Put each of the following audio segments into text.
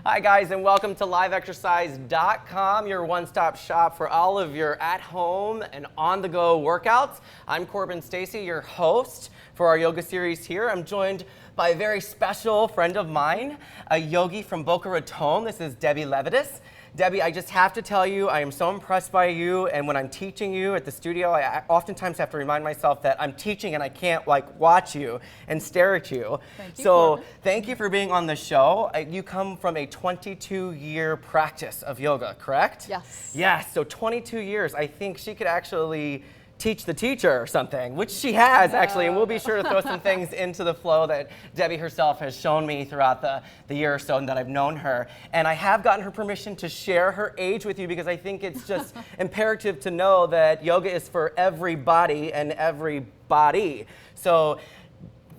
Hi guys, and welcome to liveexercise.com, your one-stop shop for all of your at-home and on-the-go workouts. I'm Corbin Stacy, your host for our yoga series here. I'm joined by a very special friend of mine, a yogi from Boca Raton. This is Debbie Levitas. Debbie, I just have to tell you, I am so impressed by you, and when I'm teaching you at the studio, I oftentimes have to remind myself that I'm teaching and I can't watch you and stare at you. Thank you, so Corbin. thank you for being on the show. You come from a 22-year practice of yoga, correct? Yes. Yes, so 22 years. I think she could actually teach the teacher or something, which she has actually, and we'll be sure to throw some things into the flow that Debbie herself has shown me throughout the year or so that I've known her. And I have gotten her permission to share her age with you because I think it's just imperative to know that yoga is for everybody and everybody. So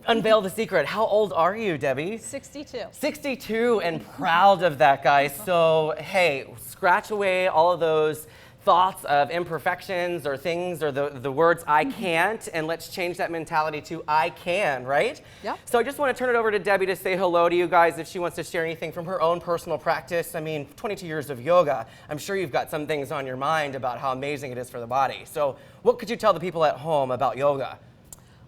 unveil the secret. How old are you, Debbie? 62. 62, and proud of that, guys. So hey, scratch away all of those thoughts of imperfections or things or the words I can't, and let's change that mentality to I can, right? Yep. So I just want to turn it over to Debbie to say hello to you guys if she wants to share anything from her own personal practice. I mean, 22 years of yoga, I'm sure you've got some things on your mind about how amazing it is for the body. So what could you tell the people at home about yoga?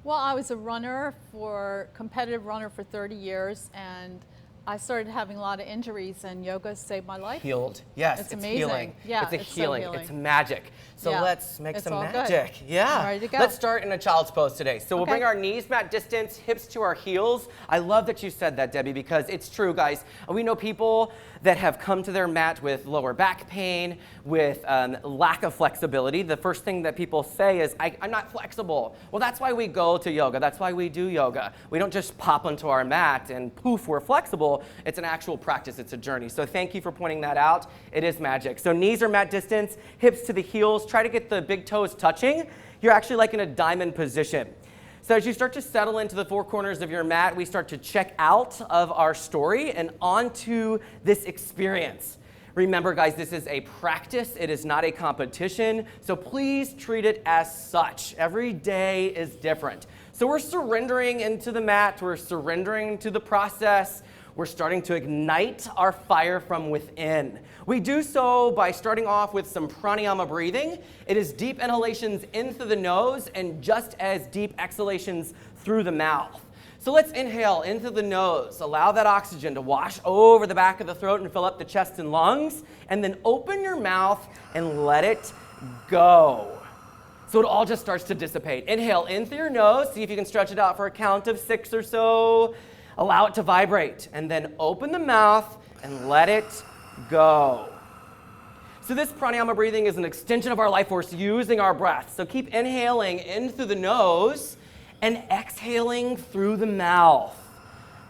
Well, I was a competitive runner for 30 years, and I started having a lot of injuries, and yoga saved my life. Healed. Yes, It's it's amazing. healing. Yeah, it's so healing. healing. It's magic. So Yeah, let's make it's some all good. magic. Yeah. I'm ready to go. Let's start in a child's pose today. So we'll Okay. bring our knees mat distance, hips to our heels. I love that you said that, Debbie, because it's true, guys. We know people that have come to their mat with lower back pain, with lack of flexibility. The first thing that people say is, I'm not flexible. Well, that's why we go to yoga. That's why we do yoga. We don't just pop onto our mat and poof, we're flexible. It's an actual practice. It's a journey. So thank you for pointing that out. It is magic. So knees are mat distance, hips to the heels. Try to get the big toes touching. You're actually like in a diamond position. So as you start to settle into the four corners of your mat, we start to check out of our story and onto this experience. Remember, guys, this is a practice. It is not a competition. So please treat it as such. Every day is different. So we're surrendering into the mat. We're surrendering to the process. We're starting to ignite our fire from within. We do so by starting off with some pranayama breathing. It is deep inhalations in through the nose and just as deep exhalations through the mouth. So let's inhale in through the nose. Allow that oxygen to wash over the back of the throat and fill up the chest and lungs. And then open your mouth and let it go. So it all just starts to dissipate. Inhale in through your nose. See if you can stretch it out for a count of 6 or so. Allow it to vibrate, and then open the mouth and let it go. So this pranayama breathing is an extension of our life force using our breath. So keep inhaling in through the nose and exhaling through the mouth.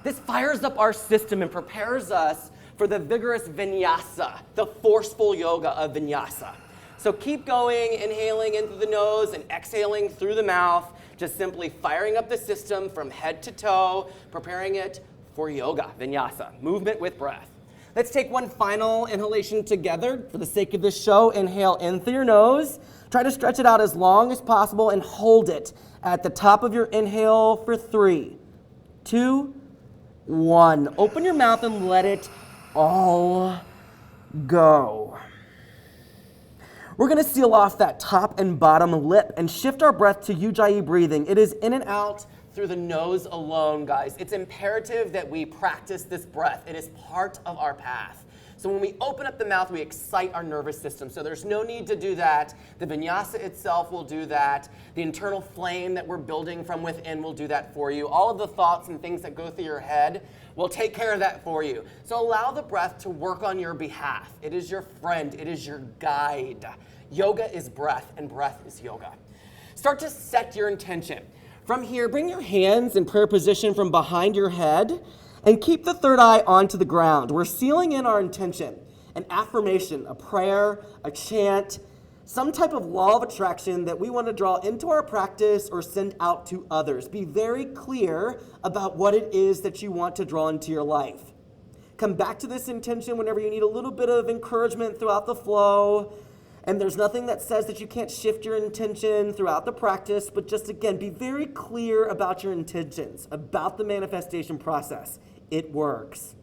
This fires up our system and prepares us for the vigorous vinyasa, the forceful yoga of vinyasa. So keep going, inhaling in through the nose and exhaling through the mouth. Just simply firing up the system from head to toe, preparing it for yoga, vinyasa, movement with breath. Let's take one final inhalation together for the sake of this show. Inhale in through your nose. Try to stretch it out as long as possible and hold it at the top of your inhale for 3, 2, 1. Open your mouth and let it all go. We're going to seal off that top and bottom lip and shift our breath to Ujjayi breathing. It is in and out through the nose alone, guys. It's imperative that we practice this breath. It is part of our path. So when we open up the mouth, we excite our nervous system. So there's no need to do that. The vinyasa itself will do that. The internal flame that we're building from within will do that for you. All of the thoughts and things that go through your head will take care of that for you. So allow the breath to work on your behalf. It is your friend. It is your guide. Yoga is breath, and breath is yoga. Start to set your intention. From here, bring your hands in prayer position from behind your head and keep the third eye onto the ground. We're sealing in our intention, an affirmation, a prayer, a chant, some type of law of attraction that we want to draw into our practice or send out to others. Be very clear about what it is that you want to draw into your life. Come back to this intention whenever you need a little bit of encouragement throughout the flow. And there's nothing that says that you can't shift your intention throughout the practice, but just again, be very clear about your intentions, about the manifestation process. It works.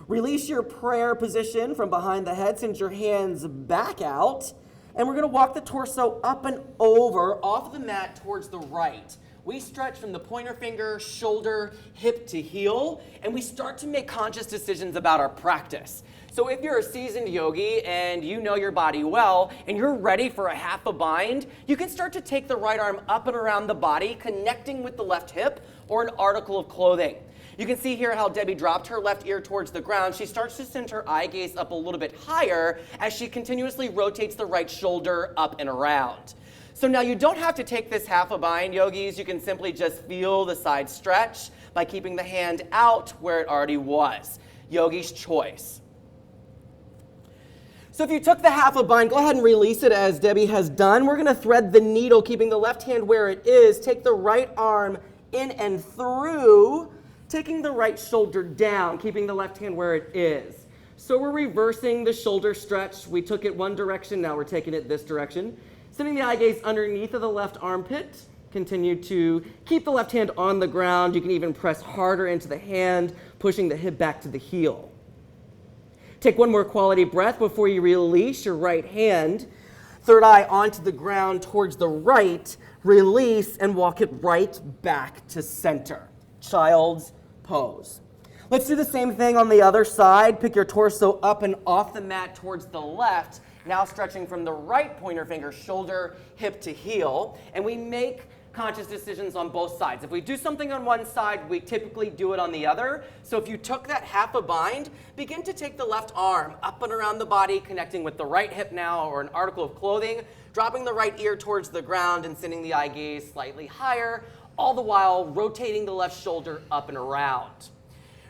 Release your prayer position from behind the head. Send your hands back out. And we're going to walk the torso up and over off the mat towards the right. We stretch from the pointer finger, shoulder, hip to heel, and we start to make conscious decisions about our practice. So if you're a seasoned yogi and you know your body well and you're ready for a half a bind, you can start to take the right arm up and around the body, connecting with the left hip or an article of clothing. You can see here how Debbie dropped her left ear towards the ground. She starts to send her eye gaze up a little bit higher as she continuously rotates the right shoulder up and around. So now you don't have to take this half a bind, yogis. You can simply just feel the side stretch by keeping the hand out where it already was. Yogi's choice. So if you took the half a bind, go ahead and release it as Debbie has done. We're going to thread the needle, keeping the left hand where it is. Take the right arm in and through, taking the right shoulder down, keeping the left hand where it is. So we're reversing the shoulder stretch. We took it one direction, now we're taking it this direction. Sending the eye gaze underneath of the left armpit. Continue to keep the left hand on the ground. You can even press harder into the hand, pushing the hip back to the heel. Take one more quality breath before you release your right hand. Third eye onto the ground towards the right. Release and walk it right back to center. Child's pose. Let's do the same thing on the other side. Pick your torso up and off the mat towards the left. Now stretching from the right pointer finger, shoulder, hip to heel. And we make conscious decisions on both sides. If we do something on one side, we typically do it on the other. So if you took that half a bind, begin to take the left arm up and around the body, connecting with the right hip now or an article of clothing, dropping the right ear towards the ground and sending the eye gaze slightly higher, all the while rotating the left shoulder up and around.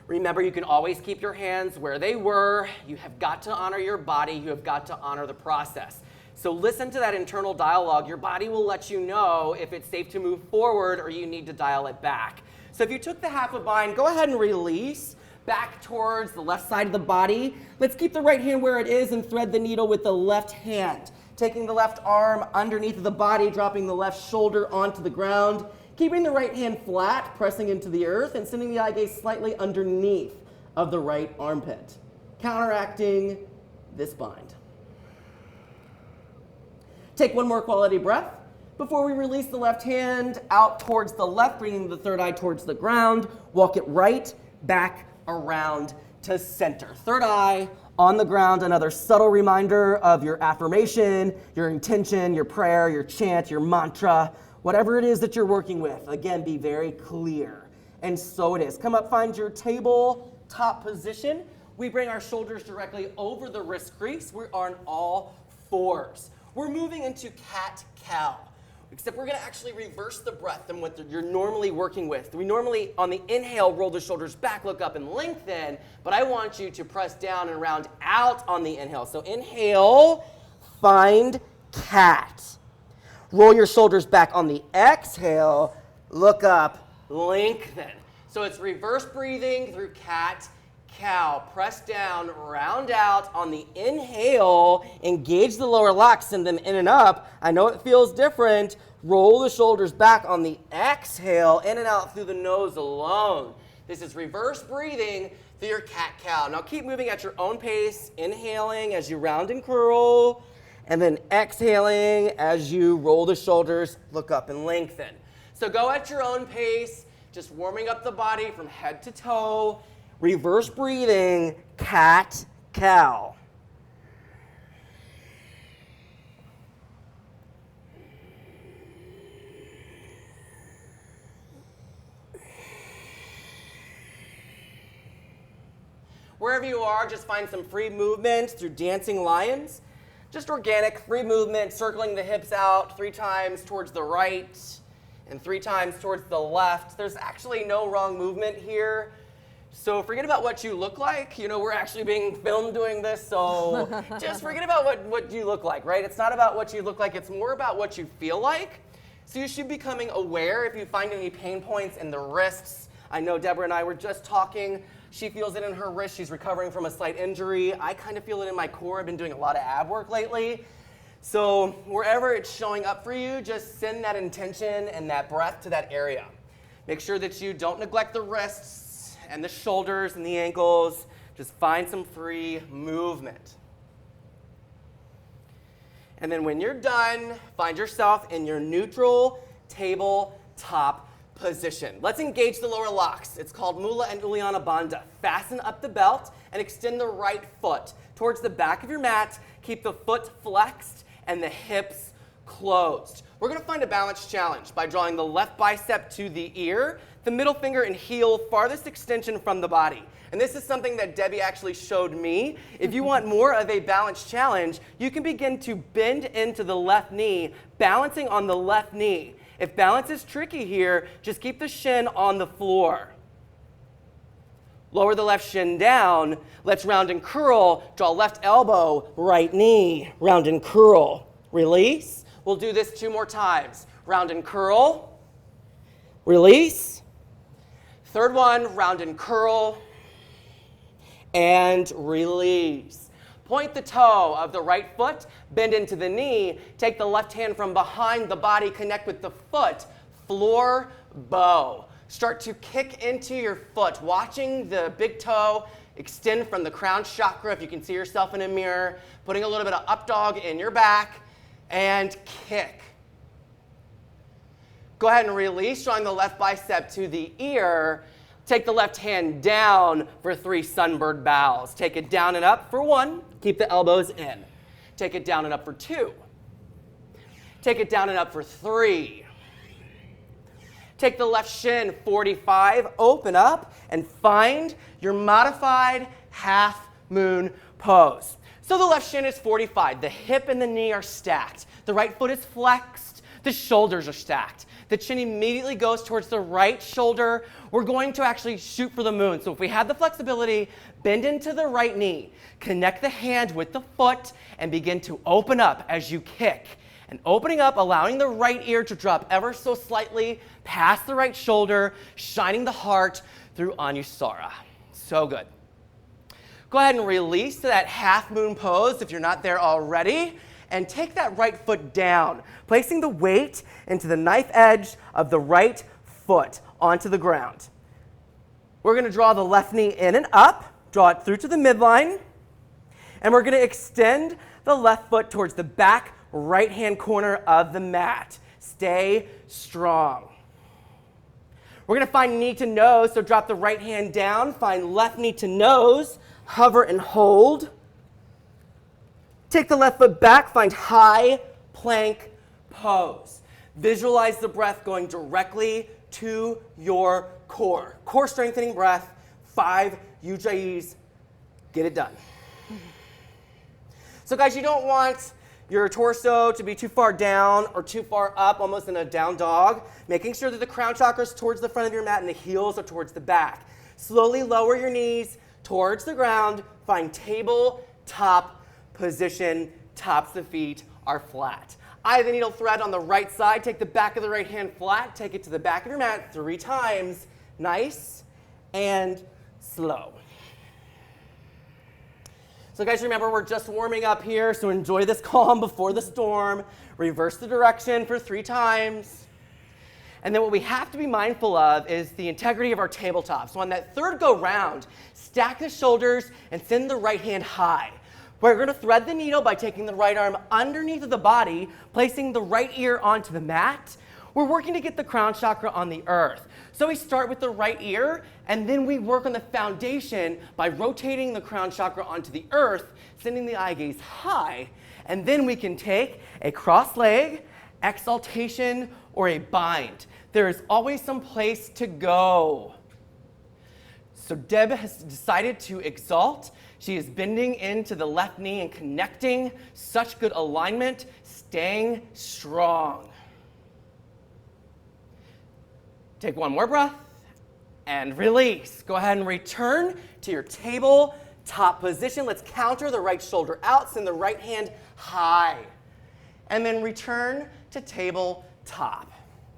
Remember, you can always keep your hands where they were. You have got to honor your body. You have got to honor the process. So listen to that internal dialogue. Your body will let you know if it's safe to move forward or you need to dial it back. So if you took the half a bind, go ahead and release back towards the left side of the body. Let's keep the right hand where it is and thread the needle with the left hand. Taking the left arm underneath of the body, dropping the left shoulder onto the ground. Keeping the right hand flat, pressing into the earth, and sending the eye gaze slightly underneath of the right armpit. Counteracting this bind. Take one more quality breath before we release the left hand out towards the left, bringing the third eye towards the ground. Walk it right back around to center. Third eye on the ground, another subtle reminder of your affirmation, your intention, your prayer, your chant, your mantra. Whatever it is that you're working with, again, be very clear. And so it is. Come up, find your table top position. We bring our shoulders directly over the wrist crease. We're on all fours. We're moving into cat-cow, except we're going to actually reverse the breath than what you're normally working with. We normally, on the inhale, roll the shoulders back, look up, and lengthen, but I want you to press down and round out on the inhale. So inhale, find cat. Roll your shoulders back on the exhale, look up, lengthen. So it's reverse breathing through cat, cow. Press down, round out on the inhale, engage the lower locks, send them in and up. I know it feels different. Roll the shoulders back on the exhale, in and out through the nose alone. This is reverse breathing through your cat-cow. Now keep moving at your own pace, inhaling as you round and curl, and then exhaling as you roll the shoulders, look up and lengthen. So go at your own pace, just warming up the body from head to toe. Reverse breathing, cat, cow. Wherever you are, just find some free movement through dancing lions. Just organic, free movement, circling the hips out 3 times towards the right and 3 times towards the left. There's actually no wrong movement here. So forget about what you look like. You know, we're actually being filmed doing this, so just forget about what you look like, right? It's not about what you look like. It's more about what you feel like. So you should be becoming aware if you find any pain points in the wrists. I know Deborah and I were just talking. She feels it in her wrist. She's recovering from a slight injury. I kind of feel it in my core. I've been doing a lot of ab work lately. So wherever it's showing up for you, just send that intention and that breath to that area. Make sure that you don't neglect the wrists and the shoulders and the ankles. Just find some free movement. And then when you're done, find yourself in your neutral tabletop position. Let's engage the lower locks. It's called Mula and Uliana Bandha. Fasten up the belt and extend the right foot towards the back of your mat. Keep the foot flexed and the hips closed. We're going to find a balance challenge by drawing the left bicep to the ear, the middle finger and heel farthest extension from the body. And this is something that Debbie actually showed me. If you want more of a balance challenge, you can begin to bend into the left knee, balancing on the left knee. If balance is tricky here, just keep the shin on the floor. Lower the left shin down. Let's round and curl. Draw left elbow, right knee, round and curl. Release. We'll do this 2 more times. Round and curl. Release. Third one, round and curl. And release. Point the toe of the right foot, bend into the knee, take the left hand from behind the body, connect with the foot, floor bow. Start to kick into your foot, watching the big toe extend from the crown chakra, if you can see yourself in a mirror, putting a little bit of up dog in your back, and kick. Go ahead and release, drawing the left bicep to the ear. Take the left hand down for 3 sunbird bows. Take it down and up for 1. Keep the elbows in. Take it down and up for 2. Take it down and up for 3. Take the left shin, 45, open up, and find your modified half moon pose. So the left shin is 45. The hip and the knee are stacked. The right foot is flexed. The shoulders are stacked. The chin immediately goes towards the right shoulder. We're going to actually shoot for the moon. So if we have the flexibility, bend into the right knee, connect the hand with the foot, and begin to open up as you kick. And opening up, allowing the right ear to drop ever so slightly past the right shoulder, shining the heart through Anusara. So good. Go ahead and release to that half moon pose if you're not there already. And take that right foot down, placing the weight into the knife edge of the right foot onto the ground. We're going to draw the left knee in and up, draw it through to the midline, and we're going to extend the left foot towards the back right-hand corner of the mat. Stay strong. We're going to find knee to nose, so drop the right hand down, find left knee to nose, hover and hold. Take the left foot back, find high plank pose. Visualize the breath going directly to your core. Core strengthening breath, 5 Ujjayis. Get it done. So guys, you don't want your torso to be too far down or too far up, almost in a down dog. Making sure that the crown chakra is towards the front of your mat and the heels are towards the back. Slowly lower your knees towards the ground. Find tabletop position, tops of the feet are flat. Eye of the needle thread on the right side. Take the back of the right hand flat. Take it to the back of your mat 3 times. Nice and slow. So guys, remember, we're just warming up here, so enjoy this calm before the storm. Reverse the direction for 3 times. And then what we have to be mindful of is the integrity of our tabletop. So on that third go round, stack the shoulders and send the right hand high. We're going to thread the needle by taking the right arm underneath of the body, placing the right ear onto the mat. We're working to get the crown chakra on the earth. So we start with the right ear, and then we work on the foundation by rotating the crown chakra onto the earth, sending the eye gaze high. And then we can take a cross leg, exaltation, or a bind. There is always some place to go. So Deb has decided to exalt. She is bending into the left knee and connecting. Such good alignment, staying strong. Take 1 more breath and release. Go ahead and return to your tabletop position. Let's counter the right shoulder out, send the right hand high. And then return to tabletop.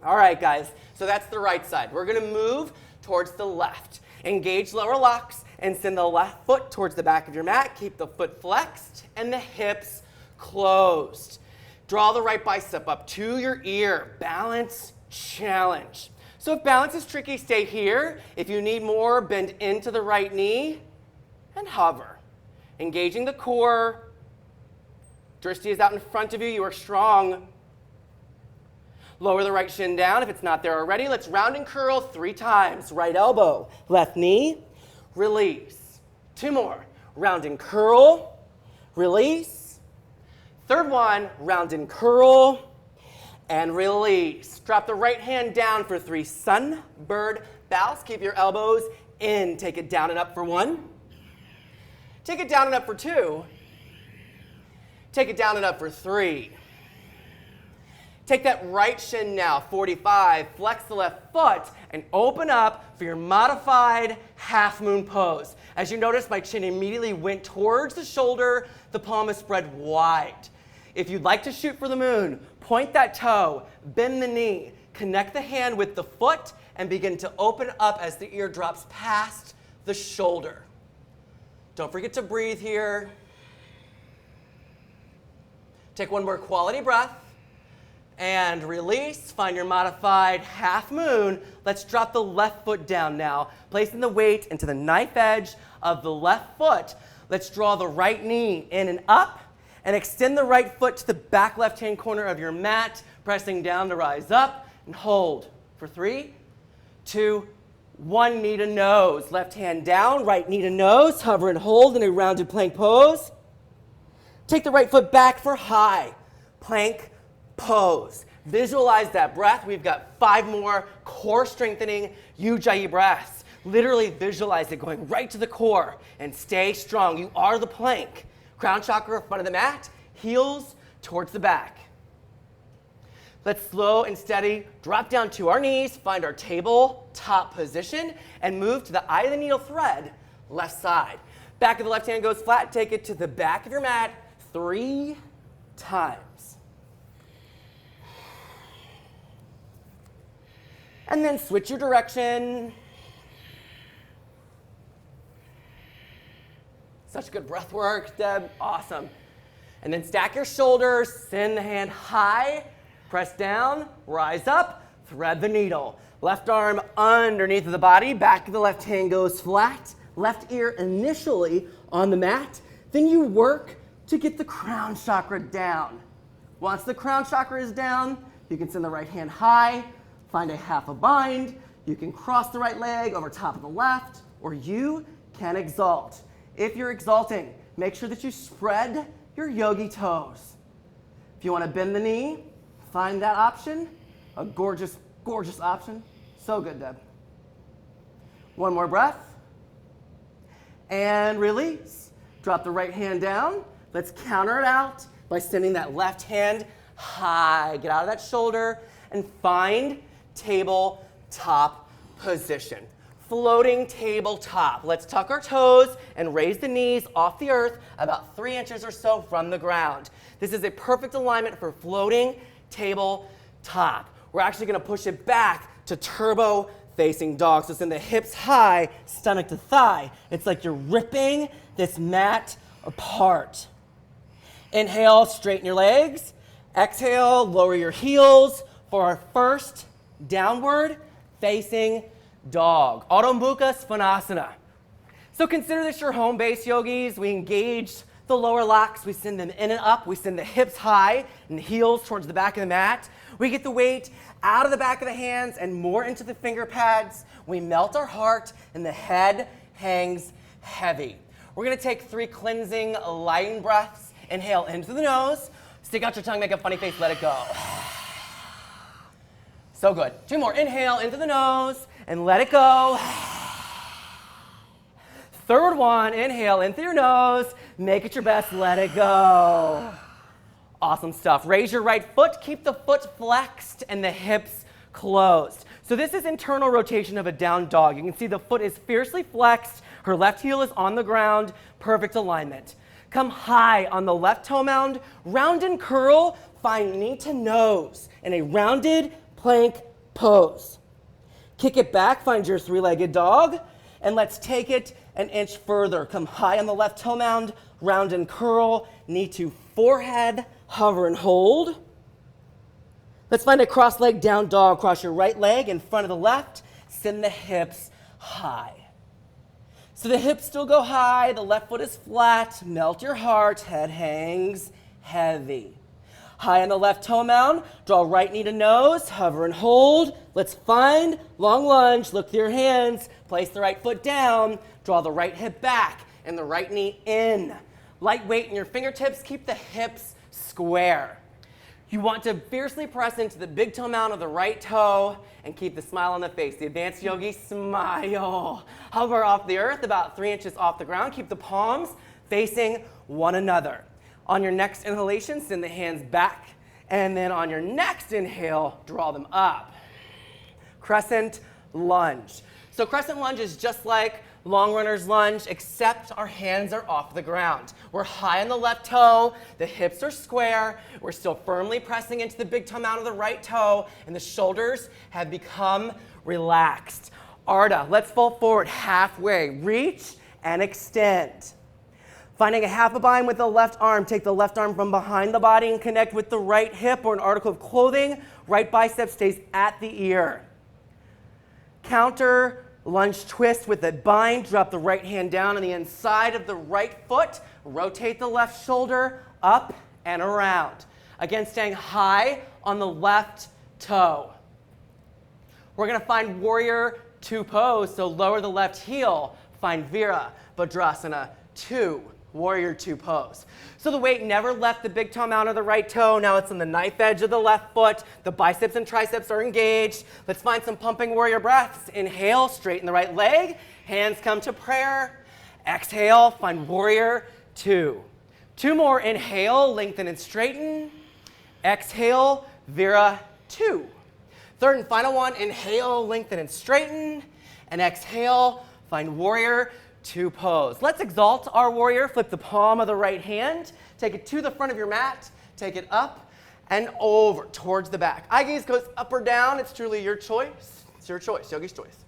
All right, guys, so that's the right side. We're going to move towards the left. Engage lower locks and send the left foot towards the back of your mat. Keep the foot flexed and the hips closed. Draw the right bicep up to your ear. Balance challenge. So if balance is tricky, stay here. If you need more, bend into the right knee and hover. Engaging the core. Drishti is out in front of you. You are strong. Lower the right shin down if it's not there already. Let's round and curl 3 times. Right elbow, left knee, release. 2 more. Round and curl, release. 3rd one, round and curl, and release. Drop the right hand down for 3 sun, bird, bows. Keep your elbows in. Take it down and up for 1. Take it down and up for 2. Take it down and up for 3. Take that right shin now, 45. Flex the left foot and open up for your modified half moon pose. As you notice, my chin immediately went towards the shoulder. The palm is spread wide. If you'd like to shoot for the moon, point that toe, bend the knee, connect the hand with the foot, and begin to open up as the ear drops past the shoulder. Don't forget to breathe here. Take one more quality breath. And release. Find your modified half moon. Let's drop the left foot down now, placing the weight into the knife edge of the left foot. Let's draw the right knee in and up, and extend the right foot to the back left-hand corner of your mat, pressing down to rise up, and hold for 3, 2, 1. Knee to nose. Left hand down, right knee to nose. Hover and hold in a rounded plank pose. Take the right foot back for high plank pose. Visualize that breath. We've got 5 more core strengthening Ujjayi breaths. Literally visualize it going right to the core and stay strong. You are the plank. Crown chakra front of the mat, heels towards the back. Let's slow and steady drop down to our knees, find our tabletop position, and move to the eye of the needle thread, left side. Back of the left hand goes flat. Take it to the back of your mat 3 times. And then switch your direction. Such good breath work, Deb. Awesome. And then stack your shoulders, send the hand high, press down, rise up, thread the needle. Left arm underneath of the body, back of the left hand goes flat, left ear initially on the mat. Then you work to get the crown chakra down. Once the crown chakra is down, you can send the right hand high, find a half a bind. You can cross the right leg over top of the left, or you can exalt. If you're exalting, make sure that you spread your yogi toes. If you want to bend the knee, find that option. A gorgeous, gorgeous option. So good, Deb. One more breath. And release. Drop the right hand down. Let's counter it out by sending that left hand high. Get out of that shoulder and find tabletop position. Floating tabletop. Let's tuck our toes and raise the knees off the earth about 3 inches or so from the ground. This is a perfect alignment for floating tabletop. We're actually going to push it back to turbo facing dog. So send the hips high, stomach to thigh. It's like you're ripping this mat apart. Inhale, straighten your legs. Exhale, lower your heels for our first downward facing dog. Adho Mukha Svanasana. So consider this your home base, yogis. We engage the lower locks. We send them in and up. We send the hips high and the heels towards the back of the mat. We get the weight out of the back of the hands and more into the finger pads. We melt our heart and the head hangs heavy. We're going to take 3 cleansing, lighten breaths. Inhale into the nose. Stick out your tongue, make a funny face, let it go. So good. 2 more. Inhale into the nose and let it go. 3rd one, inhale in through your nose, make it your best, let it go. Awesome stuff. Raise your right foot, keep the foot flexed and the hips closed. So this is internal rotation of a down dog. You can see the foot is fiercely flexed, her left heel is on the ground, perfect alignment. Come high on the left toe mound, round and curl, find knee to nose in a rounded plank pose. Kick it back, find your 3-legged dog, and let's take it an inch further. Come high on the left toe mound, round and curl, knee to forehead, hover and hold. Let's find a cross-leg down dog. Cross your right leg in front of the left, send the hips high. So the hips still go high, the left foot is flat, melt your heart, head hangs heavy. High on the left toe mound, draw right knee to nose, hover and hold. Let's find long lunge, look to your hands, place the right foot down, draw the right hip back and the right knee in. Light weight in your fingertips, keep the hips square. You want to fiercely press into the big toe mound of the right toe and keep the smile on the face. The advanced yogi smile. Hover off the earth about 3 inches off the ground. Keep the palms facing one another. On your next inhalation, send the hands back. And then on your next inhale, draw them up. Crescent lunge. So crescent lunge is just like long runner's lunge, except our hands are off the ground. We're high on the left toe, the hips are square, we're still firmly pressing into the big toe mound of the right toe, and the shoulders have become relaxed. Ardha, let's fold forward halfway, reach and extend. Finding a half a bind with the left arm, take the left arm from behind the body and connect with the right hip or an article of clothing. Right bicep stays at the ear. Counter lunge twist with a bind, drop the right hand down on the inside of the right foot, rotate the left shoulder up and around. Again, staying high on the left toe. We're gonna find warrior two pose, so lower the left heel, find Vira Vajrasana 2, warrior two pose. So the weight never left the big toe mound of the right toe, now it's on the knife edge of the left foot, the biceps and triceps are engaged. Let's find some pumping warrior breaths. Inhale, straighten the right leg, hands come to prayer. Exhale, find warrior two. Two more, inhale, lengthen and straighten. Exhale, Vira two. Third and final one, inhale, lengthen and straighten. And exhale, find warrior two pose. Let's exalt our warrior. Flip the palm of the right hand. Take it to the front of your mat. Take it up and over towards the back. Eye gaze goes up or down. It's truly your choice. It's your choice, yogi's choice.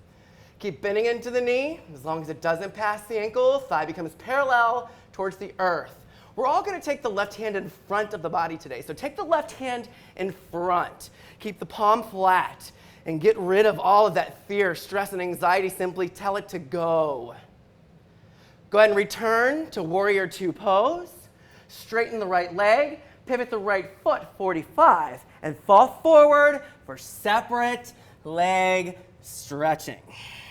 Keep bending into the knee. As long as it doesn't pass the ankle, thigh becomes parallel towards the earth. We're all going to take the left hand in front of the body today. So take the left hand in front. Keep the palm flat and get rid of all of that fear, stress, and anxiety. Simply tell it to go. Go ahead and return to warrior two pose. Straighten the right leg, pivot the right foot 45, and fall forward for separate leg stretching.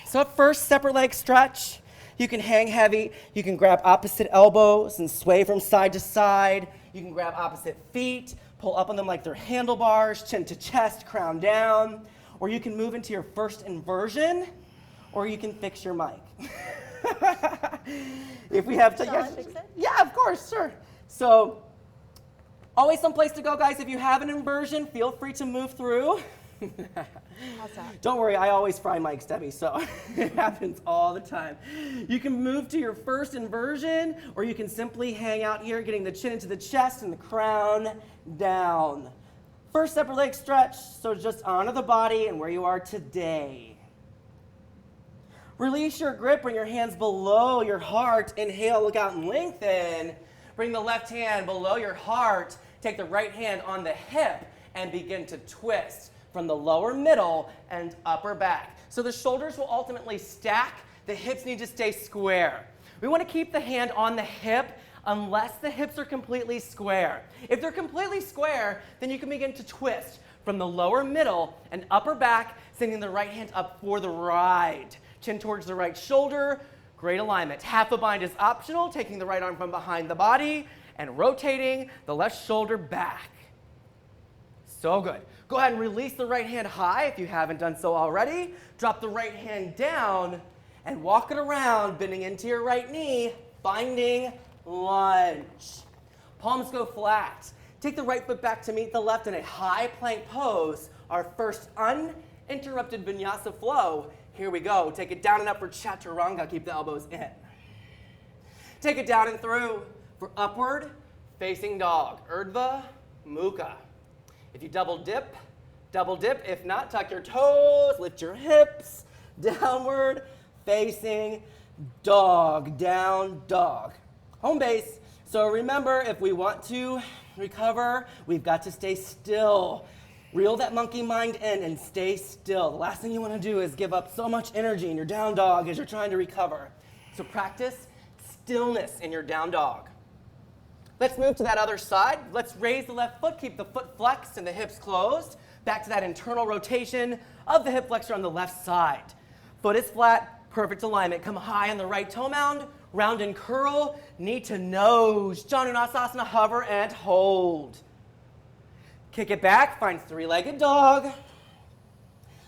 So at first, separate leg stretch. You can hang heavy. You can grab opposite elbows and sway from side to side. You can grab opposite feet, pull up on them like they're handlebars, chin to chest, crown down. Or you can move into your first inversion, or you can fix your mic. If we have to, Shall I fix it? Yeah, of course, sure. So, always some place to go, guys. If you have an inversion, feel free to move through. How's that? Don't worry, I always fry mics, Debbie, so it happens all the time. You can move to your first inversion, or you can simply hang out here, getting the chin into the chest and the crown down. First separate leg stretch, so just honor the body and where you are today. Release your grip, bring your hands below your heart. Inhale, look out and lengthen. Bring the left hand below your heart. Take the right hand on the hip and begin to twist from the lower middle and upper back. So the shoulders will ultimately stack. The hips need to stay square. We want to keep the hand on the hip unless the hips are completely square. If they're completely square, then you can begin to twist from the lower middle and upper back, sending the right hand up for the ride. Chin towards the right shoulder, great alignment. Half a bind is optional, taking the right arm from behind the body and rotating the left shoulder back. So good. Go ahead and release the right hand high if you haven't done so already. Drop the right hand down and walk it around, bending into your right knee, finding lunge. Palms go flat. Take the right foot back to meet the left in a high plank pose, our first uninterrupted vinyasa flow. Here we go. Take it down and up for chaturanga. Keep the elbows in. Take it down and through for upward facing dog. Urdhva Mukha. If you double dip. If not, tuck your toes, lift your hips. Downward facing dog. Down dog. Home base. So remember, if we want to recover, we've got to stay still. Reel that monkey mind in and stay still. The last thing you want to do is give up so much energy in your down dog as you're trying to recover. So practice stillness in your down dog. Let's move to that other side. Let's raise the left foot, keep the foot flexed and the hips closed. Back to that internal rotation of the hip flexor on the left side. Foot is flat, perfect alignment. Come high on the right toe mound, round and curl, knee to nose. Janusasana, hover and hold. Kick it back, find three-legged dog.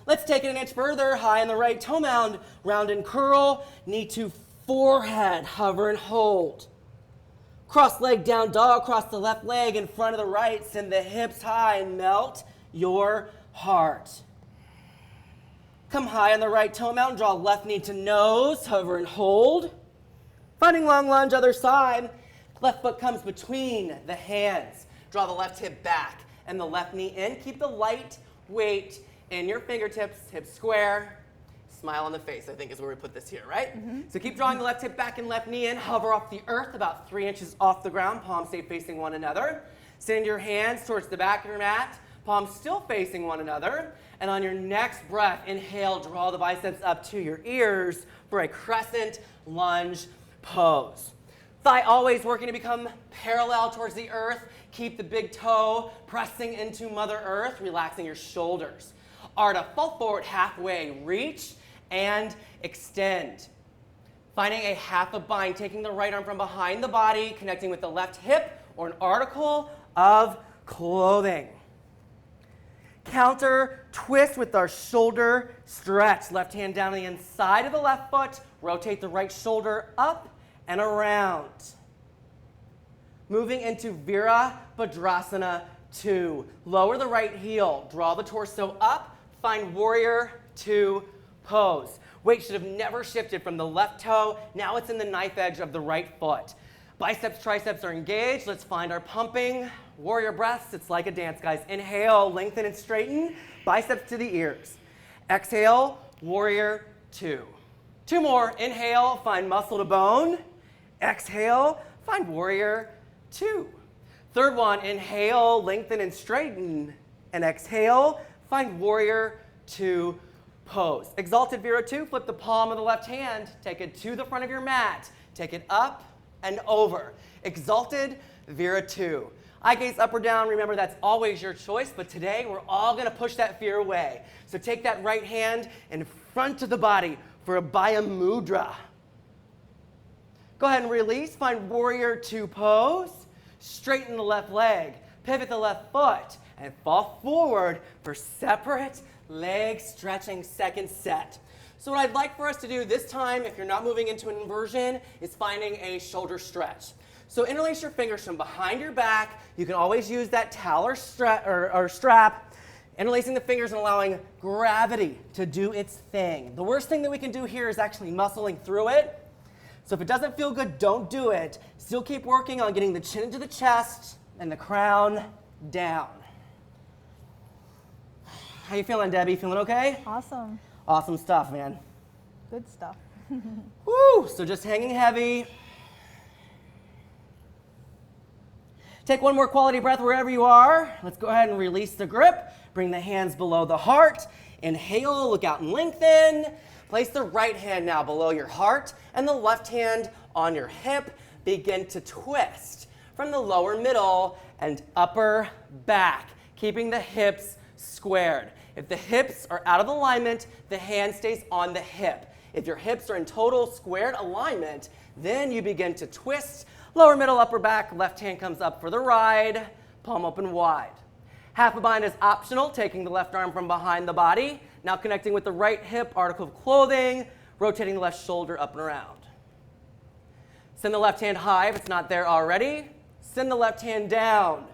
Let's take it an inch further, high on the right toe mound, round and curl, knee to forehead, hover and hold. Cross leg down dog, cross the left leg in front of the right, send the hips high and melt your heart. Come high on the right toe mound, draw left knee to nose, hover and hold. Finding long lunge, other side. Left foot comes between the hands. Draw the left hip back and the left knee in. Keep the light weight in your fingertips, hips square. Smile on the face, I think is where we put this here, right? So keep drawing the left hip back and left knee in. Hover off the earth about 3 inches off the ground. Palms stay facing one another. Send your hands towards the back of your mat. Palms still facing one another. And on your next breath, inhale, draw the biceps up to your ears for a crescent lunge pose. Thigh always working to become parallel towards the earth. Keep the big toe pressing into Mother Earth, relaxing your shoulders. Arta, fall forward halfway, reach and extend. Finding a half a bind, taking the right arm from behind the body, connecting with the left hip or an article of clothing. Counter twist with our shoulder stretch. Left hand down the inside of the left foot. Rotate the right shoulder up and around. Moving into Virabhadrasana 2. Lower the right heel. Draw the torso up. Find Warrior 2 pose. Weight should have never shifted from the left toe. Now it's in the knife edge of the right foot. Biceps, triceps are engaged. Let's find our pumping warrior breaths. It's like a dance, guys. Inhale, lengthen and straighten. Biceps to the ears. Exhale, warrior 2. 2 more. Inhale, find muscle to bone. Exhale, find warrior 2. 3rd one, inhale, lengthen and straighten. And exhale, find warrior 2 pose. Exalted Vira 2, flip the palm of the left hand. Take it to the front of your mat. Take it up and over. Exalted Vira 2. Eye gaze up or down. Remember, that's always your choice, but today we're all going to push that fear away. So take that right hand in front of the body for a Abhaya Mudra. Go ahead and release. Find Warrior 2 pose. Straighten the left leg. Pivot the left foot. And fall forward for separate leg stretching second set. So what I'd like for us to do this time, if you're not moving into an inversion, is finding a shoulder stretch. So interlace your fingers from behind your back. You can always use that towel or strap. Interlacing the fingers and allowing gravity to do its thing. The worst thing that we can do here is actually muscling through it. So if it doesn't feel good, don't do it. Still keep working on getting the chin into the chest and the crown down. How you feeling, Debbie? Feeling okay? Awesome. Awesome stuff, man. Good stuff. Woo! So just hanging heavy. Take one more quality breath wherever you are. Let's go ahead and release the grip. Bring the hands below the heart. Inhale, look out and lengthen. Place the right hand now below your heart and the left hand on your hip. Begin to twist from the lower middle and upper back, keeping the hips squared. If the hips are out of alignment, the hand stays on the hip. If your hips are in total squared alignment, then you begin to twist. Lower middle, upper back, left hand comes up for the ride, palm open wide. Half a bind is optional, taking the left arm from behind the body. Now connecting with the right hip, article of clothing, rotating the left shoulder up and around. Send the left hand high if it's not there already. Send the left hand down.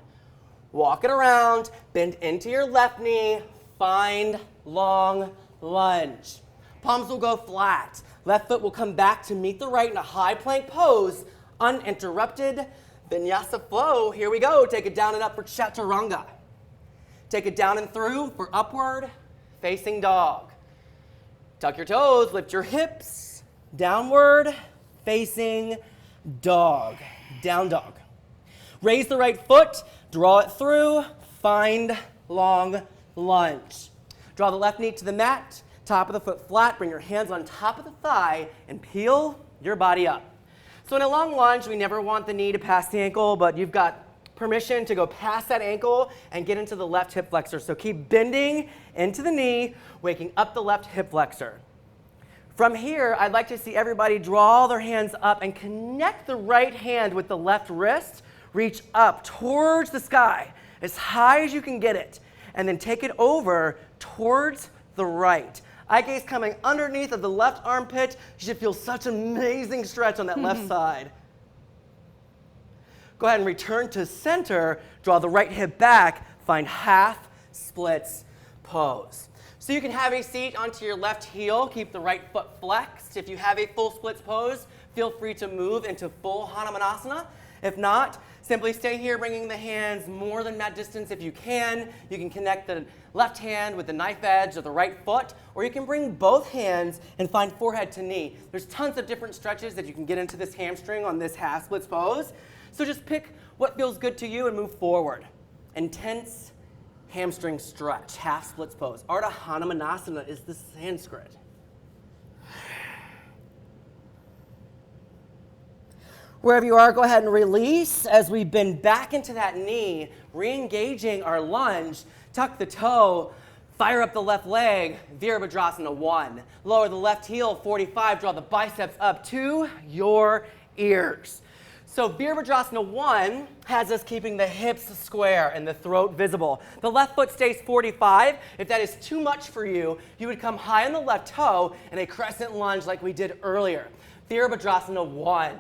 Walk it around, bend into your left knee, find long lunge. Palms will go flat. Left foot will come back to meet the right in a high plank pose, uninterrupted vinyasa flow. Here we go. Take it down and up for chaturanga. Take it down and through for upward facing dog. Tuck your toes, lift your hips, downward facing dog. Down dog. Raise the right foot, draw it through, find long lunge. Draw the left knee to the mat, top of the foot flat, bring your hands on top of the thigh, and peel your body up. So in a long lunge, we never want the knee to pass the ankle, but you've got permission to go past that ankle and get into the left hip flexor. So keep bending into the knee, waking up the left hip flexor. From here, I'd like to see everybody draw their hands up and connect the right hand with the left wrist. Reach up towards the sky, as high as you can get it, and then take it over towards the right. Eye gaze coming underneath of the left armpit. You should feel such an amazing stretch on that left side. Go ahead and return to center. Draw the right hip back. Find half splits pose. So you can have a seat onto your left heel. Keep the right foot flexed. If you have a full splits pose, feel free to move into full Hanumanasana. If not, simply stay here, bringing the hands more than mat distance if you can. You can connect the left hand with the knife edge of the right foot, or you can bring both hands and find forehead to knee. There's tons of different stretches that you can get into this hamstring on this half splits pose. So just pick what feels good to you and move forward. Intense hamstring stretch, half splits pose. Ardha Hanumanasana is the Sanskrit. Wherever you are, go ahead and release as we bend back into that knee, re-engaging our lunge. Tuck the toe, fire up the left leg, Virabhadrasana 1. Lower the left heel, 45, draw the biceps up to your ears. So Virabhadrasana 1 has us keeping the hips square and the throat visible. The left foot stays 45. If that is too much for you, you would come high on the left toe in a crescent lunge like we did earlier. Virabhadrasana 1.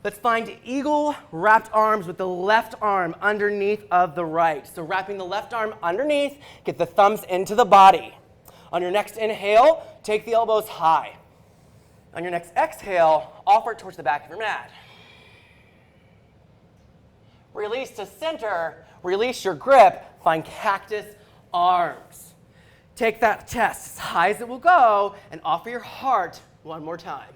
Let's find eagle wrapped arms with the left arm underneath of the right. So wrapping the left arm underneath, get the thumbs into the body. On your next inhale, take the elbows high. On your next exhale, offer it towards the back of your mat. Release to center, release your grip, find cactus arms. Take that chest as high as it will go and offer your heart one more time.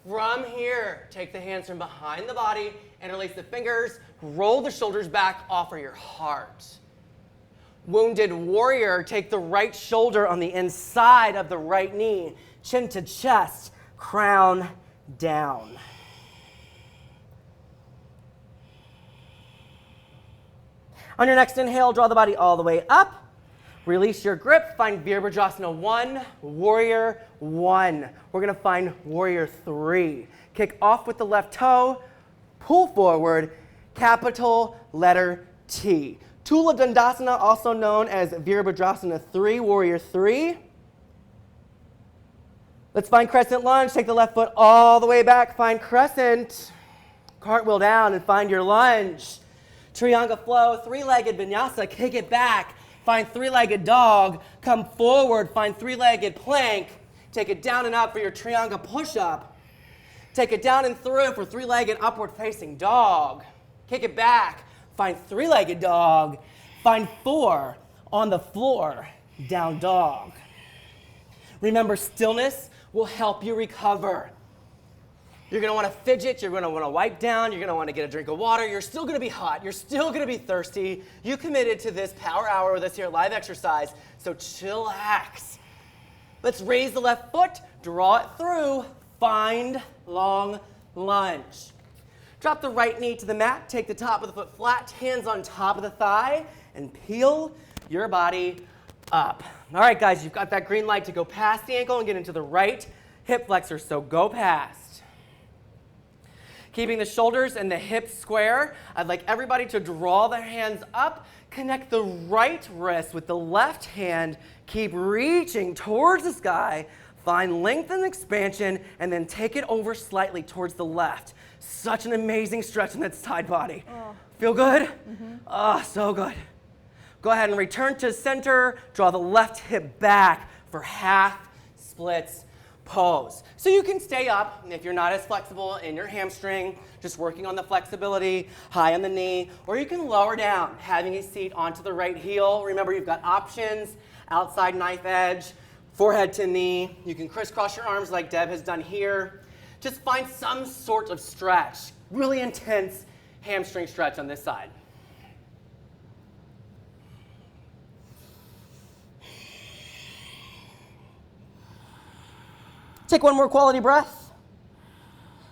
From here, take the hands from behind the body, interlace the fingers, roll the shoulders back, offer your heart. Wounded warrior, take the right shoulder on the inside of the right knee, chin to chest, crown down. On your next inhale, draw the body all the way up. Release your grip, find Virabhadrasana 1, Warrior 1. We're gonna find Warrior 3. Kick off with the left toe, pull forward, capital letter T. Tula Dandasana, also known as Virabhadrasana 3, Warrior 3. Let's find crescent lunge, take the left foot all the way back, find crescent. Cartwheel down and find your lunge. Trianga flow, three-legged vinyasa, kick it back. Find three-legged dog, come forward, find three-legged plank, take it down and up for your Trianga push-up. Take it down and through for three-legged upward-facing dog. Kick it back, find three-legged dog, find 4 on the floor, down dog. Remember, stillness will help you recover. You're gonna wanna fidget, you're gonna wanna wipe down, you're gonna wanna get a drink of water, you're still gonna be hot, you're still gonna be thirsty. You committed to this power hour with us here live exercise, so chillax. Let's raise the left foot, draw it through, find long lunge. Drop the right knee to the mat, take the top of the foot flat, hands on top of the thigh, and peel your body up. All right, guys, you've got that green light to go past the ankle and get into the right hip flexor, so go past. Keeping the shoulders and the hips square, I'd like everybody to draw their hands up, connect the right wrist with the left hand, keep reaching towards the sky, find length and expansion, and then take it over slightly towards the left. Such an amazing stretch in that side body. Oh. Feel good? Mm-hmm. Oh, so good. Go ahead and return to center, draw the left hip back for half splits pose. So you can stay up if you're not as flexible in your hamstring, just working on the flexibility, high on the knee, or you can lower down, having a seat onto the right heel. Remember, you've got options, outside knife edge, forehead to knee. You can crisscross your arms like Deb has done here. Just find some sort of stretch, really intense hamstring stretch on this side. Take one more quality breath.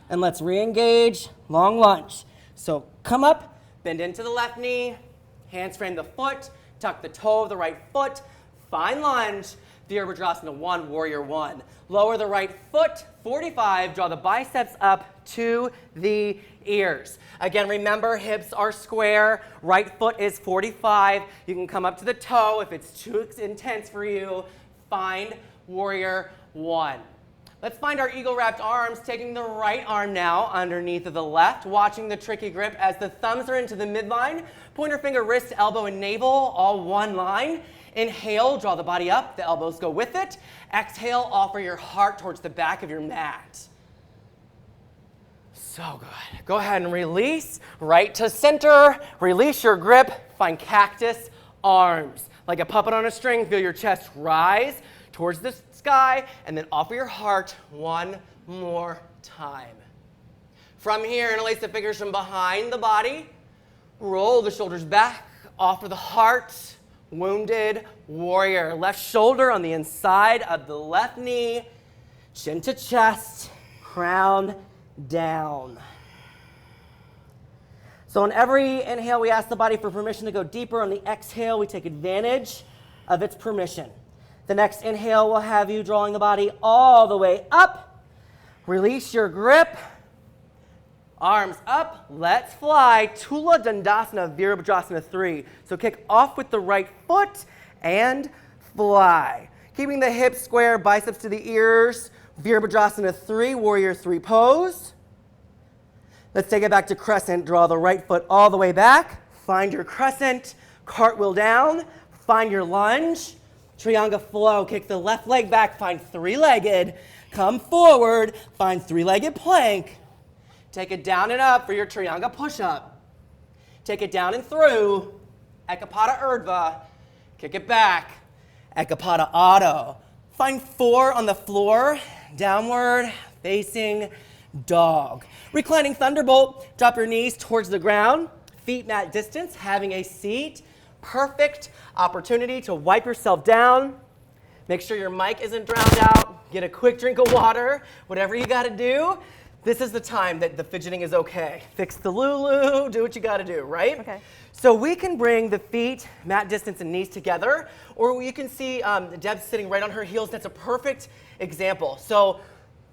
And let's re-engage, long lunge. So come up, bend into the left knee, hands frame the foot, tuck the toe of the right foot, fine lunge, Virabhadrasana 1, Warrior 1. Lower the right foot, 45, draw the biceps up to the ears. Again, remember, hips are square, right foot is 45. You can come up to the toe if it's too intense for you. Find Warrior 1. Let's find our eagle wrapped arms, taking the right arm now underneath of the left, watching the tricky grip as the thumbs are into the midline, pointer finger, wrist, elbow, and navel, all one line. Inhale, draw the body up, the elbows go with it. Exhale, offer your heart towards the back of your mat. So good. Go ahead and release, right to center, release your grip, find cactus arms. Like a puppet on a string, feel your chest rise towards the sky, and then offer your heart one more time. From here, interlace the fingers from behind the body, roll the shoulders back, offer the heart, wounded warrior. Left shoulder on the inside of the left knee, chin to chest, crown down. So on every inhale, we ask the body for permission to go deeper. On the exhale, we take advantage of its permission. The next inhale will have you drawing the body all the way up. Release your grip. Arms up. Let's fly. Tula Dandasana, Virabhadrasana 3. So kick off with the right foot and fly. Keeping the hips square, biceps to the ears. Virabhadrasana 3, Warrior 3 pose. Let's take it back to crescent. Draw the right foot all the way back. Find your crescent. Cartwheel down. Find your lunge. Trianga flow, kick the left leg back, find three-legged, come forward, find three-legged plank. Take it down and up for your Trianga push-up. Take it down and through, Ekapada Urdhva, kick it back, Ekapada Adho. Find 4 on the floor, downward facing dog. Reclining Thunderbolt, drop your knees towards the ground, feet mat distance, having a seat. Perfect opportunity to wipe yourself down. Make sure your mic isn't drowned out. Get a quick drink of water. Whatever you got to do, this is the time that the fidgeting is okay. Fix the Lulu, do what you got to do, right? Okay. So we can bring the feet, mat distance, and knees together, or you can see Deb sitting right on her heels. That's a perfect example. So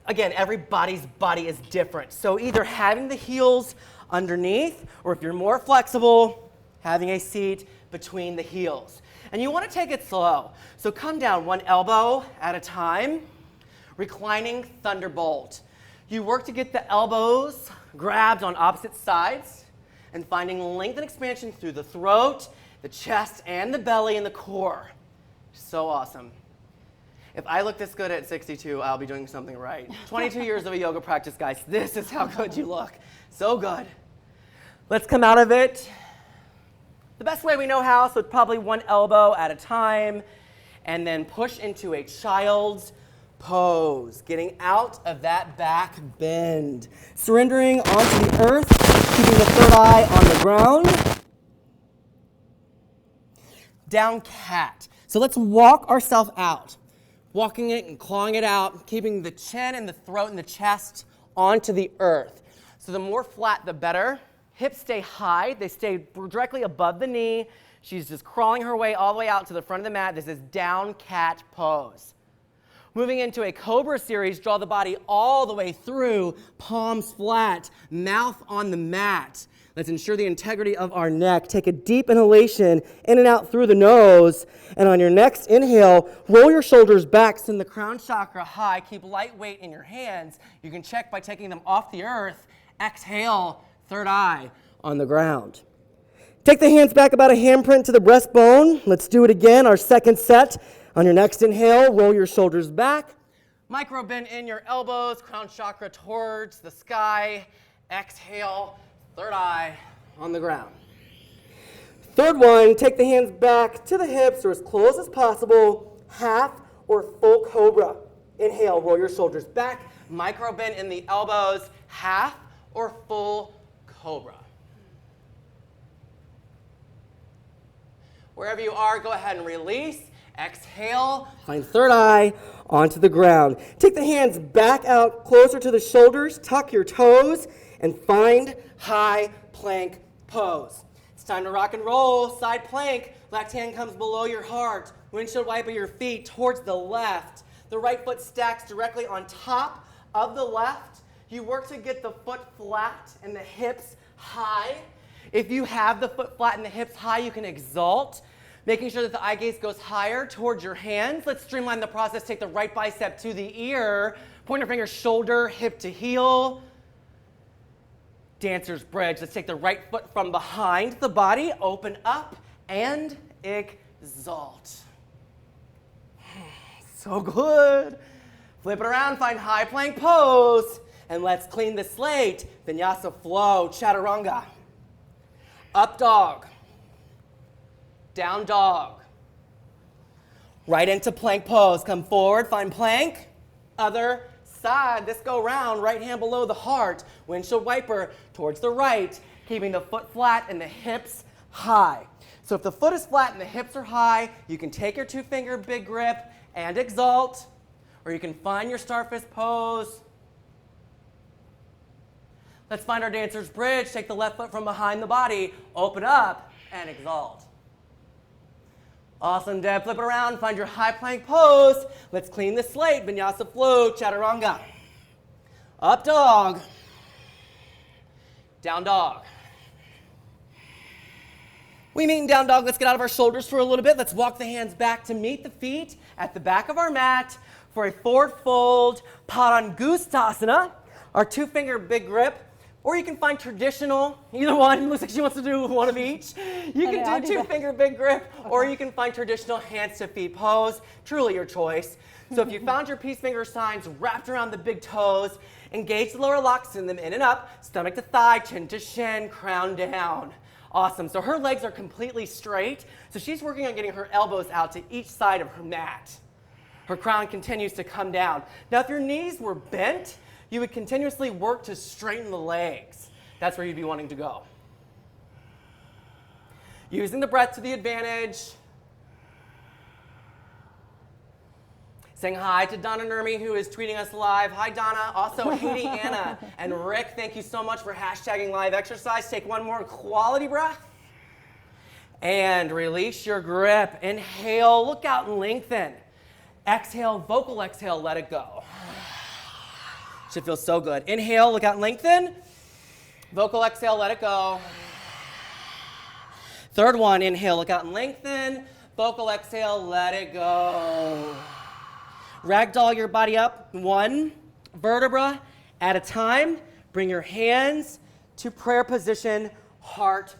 again, everybody's body is different. So either having the heels underneath, or if you're more flexible, having a seat between the heels. And you want to take it slow. So come down one elbow at a time. Reclining Thunderbolt. You work to get the elbows grabbed on opposite sides and finding length and expansion through the throat, the chest, and the belly and the core. So awesome. If I look this good at 62, I'll be doing something right. 22 years of a yoga practice, guys. This is how good you look. So good. Let's come out of it the best way we know how, so probably one elbow at a time, and then push into a child's pose, getting out of that back bend. Surrendering onto the earth, keeping the third eye on the ground. Down cat. So let's walk ourselves out. Walking it and clawing it out, keeping the chin and the throat and the chest onto the earth. So the more flat, the better. Hips stay high. They stay directly above the knee. She's just crawling her way all the way out to the front of the mat. This is down cat pose. Moving into a cobra series, draw the body all the way through, palms flat, mouth on the mat. Let's ensure the integrity of our neck. Take a deep inhalation in and out through the nose. And on your next inhale, roll your shoulders back, send the crown chakra high. Keep light weight in your hands. You can check by taking them off the earth. Exhale, third eye on the ground. Take the hands back about a handprint to the breastbone. Let's do it again, our second set. On your next inhale, roll your shoulders back. Micro bend in your elbows, crown chakra towards the sky. Exhale, third eye on the ground. Third one, take the hands back to the hips or as close as possible, half or full cobra. Inhale, roll your shoulders back, micro bend in the elbows, half or full cobra. Wherever you are, go ahead and release. Exhale, find third eye onto the ground. Take the hands back out closer to the shoulders, tuck your toes, and find high plank pose. It's time to rock and roll. Side plank, left hand comes below your heart. Windshield wiper your feet towards the left. The right foot stacks directly on top of the left. You work to get the foot flat and the hips high. If you have the foot flat and the hips high, you can exalt, making sure that the eye gaze goes higher towards your hands. Let's streamline the process. Take the right bicep to the ear. Pointer finger, shoulder, hip to heel. Dancer's bridge. Let's take the right foot from behind the body. Open up and exalt. So good. Flip it around, find high plank pose. And let's clean the slate. Vinyasa flow, chaturanga. Up dog. Down dog. Right into plank pose. Come forward, find plank. Other side. This go round, right hand below the heart. Windshield wiper towards the right, keeping the foot flat and the hips high. So if the foot is flat and the hips are high, you can take your 2-finger big grip and exalt, or you can find your starfish pose. Let's find our dancer's bridge. Take the left foot from behind the body, open up, and exalt. Awesome, Deb. Flip it around, find your high plank pose. Let's clean the slate. Vinyasa flow, chaturanga. Up dog. Down dog. We meet in down dog. Let's get out of our shoulders for a little bit. Let's walk the hands back to meet the feet at the back of our mat for a forward fold Padangusthasana, our 2-finger big grip. Or you can find traditional, either one. Looks like she wants to do one of each. You can do 2-finger big grip, or you can find traditional hands to feet pose. Truly your choice. So if you found your peace finger signs wrapped around the big toes, engage the lower locks, send them in and up, stomach to thigh, chin to shin, crown down. Awesome. So her legs are completely straight. So she's working on getting her elbows out to each side of her mat. Her crown continues to come down. Now if your knees were bent, you would continuously work to straighten the legs. That's where you'd be wanting to go. Using the breath to the advantage. Saying hi to Donna Nurmi, who is tweeting us live. Hi, Donna. Also, Haiti, Anna, and Rick, thank you so much for hashtagging live exercise. Take one more quality breath. And release your grip. Inhale, look out and lengthen. Exhale, vocal exhale, let it go. Should feel so good. Inhale, look out and lengthen. Vocal exhale, let it go. Third one, inhale, look out and lengthen. Vocal exhale, let it go. Ragdoll your body up, 1 vertebra at a time. Bring your hands to prayer position, heart